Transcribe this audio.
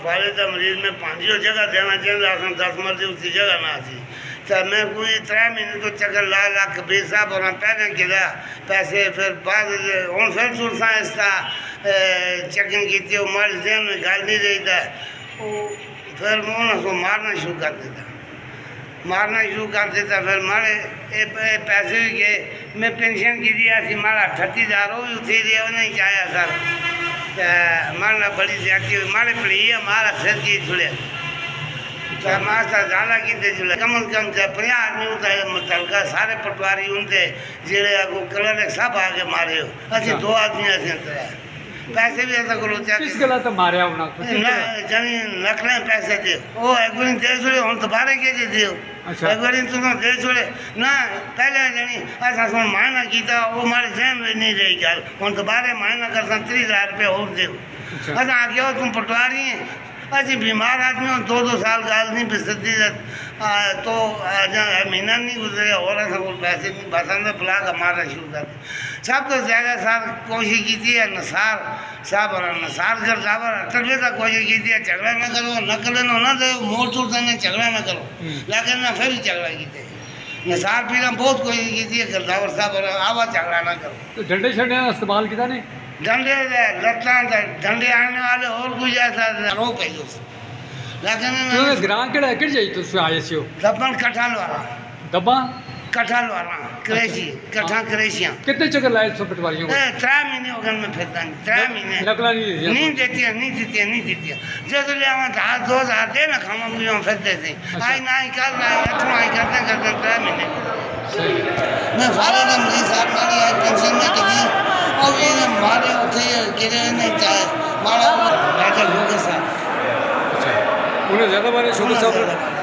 फालिदा मरीज में 5 जगह देना चाहिए आसन 10 मर्जी उसी जगह ना थी तो मैं कोई 3 महीने तो चक्कर ला ला कबीर साहब और पहले किया पैसे फिर बाद हूँ फिर सुरसा इसका चेकिंग की थी मारे जहन में गल नहीं रही था फिर मैं उनको मारना शुरू कर देता फिर मारे पैसे भी गए मैं पेंशन की दिया थी मारा 38,000 वो भी उठी दिया नहीं चाहे सर मारना बड़ी ज्यादा हुई मारे पड़ी है मारा फिर की छुड़े मास्टर ज़्यादा की छुड़े कम से कम 50 आदमी होता है तलका सारे पटवारी उनते जेड़े अगो कलर सब आगे मारे हो अच्छे 2 आदमी ऐसे पैसे भी ऐसा करो किस गला तो मारे होना जानी नकलें पैसे दे वो एक बार दे छोड़े हम दोबारा के दियो एक बार तुम दे छोड़े ना पहले जानी ऐसा सुन मायना किया वो हमारे जहन में नहीं रही गल हम दोबारा मायना कर 30,000 रुपये और दो अच्छा आगे हो तुम पटवारी हैं अच्छी बीमार आदमी हो 2-2 साल गाल नहीं बिसती तो महीना नहीं गुजरे और ऐसा कोई पैसे नहीं बसंत बुला कर मारना शुरू कर सब तो ज़्यादा सार कोशिश की थी नसार साहब और नसार जब जावर अटल तक कोशिश की थी झगड़ा ना करो नकल ना दे मोड़ तोड़ देने झगड़ा ना करो लेकिन ना फिर झगड़ा की थे नसार पीना बहुत कोशिश की थी जावर साहब और आवा झगड़ा ना करो तो डंडे शंडे इस्तेमाल किया नहीं डंडे लत्ता डंडे आने वाले और कुछ ऐसा आरोप है लेकिन ग्रां केड़ा एकड़ जाई तुस आए से दबन कठाल वाला दबा कठाल वाला क्रेशी कठा क्रेशियां कितने चक्कर लाए सो पटवारियों को 3 महीने हो गए मैं फिरता 3 महीने नकला नहीं देती जैसे ले आवा 2,000 दे ना खामा भी हम फिरते थे आई ना ही कर ना आई करते 3 महीने मैं सारे दिन मरीज साहब मेरी आई पेंशन में लगी और ये मारे उठे गिरे नहीं चाहे मारा राजा लोगे साहब अच्छा उन्हें ज़्यादा मारे शुगर साहब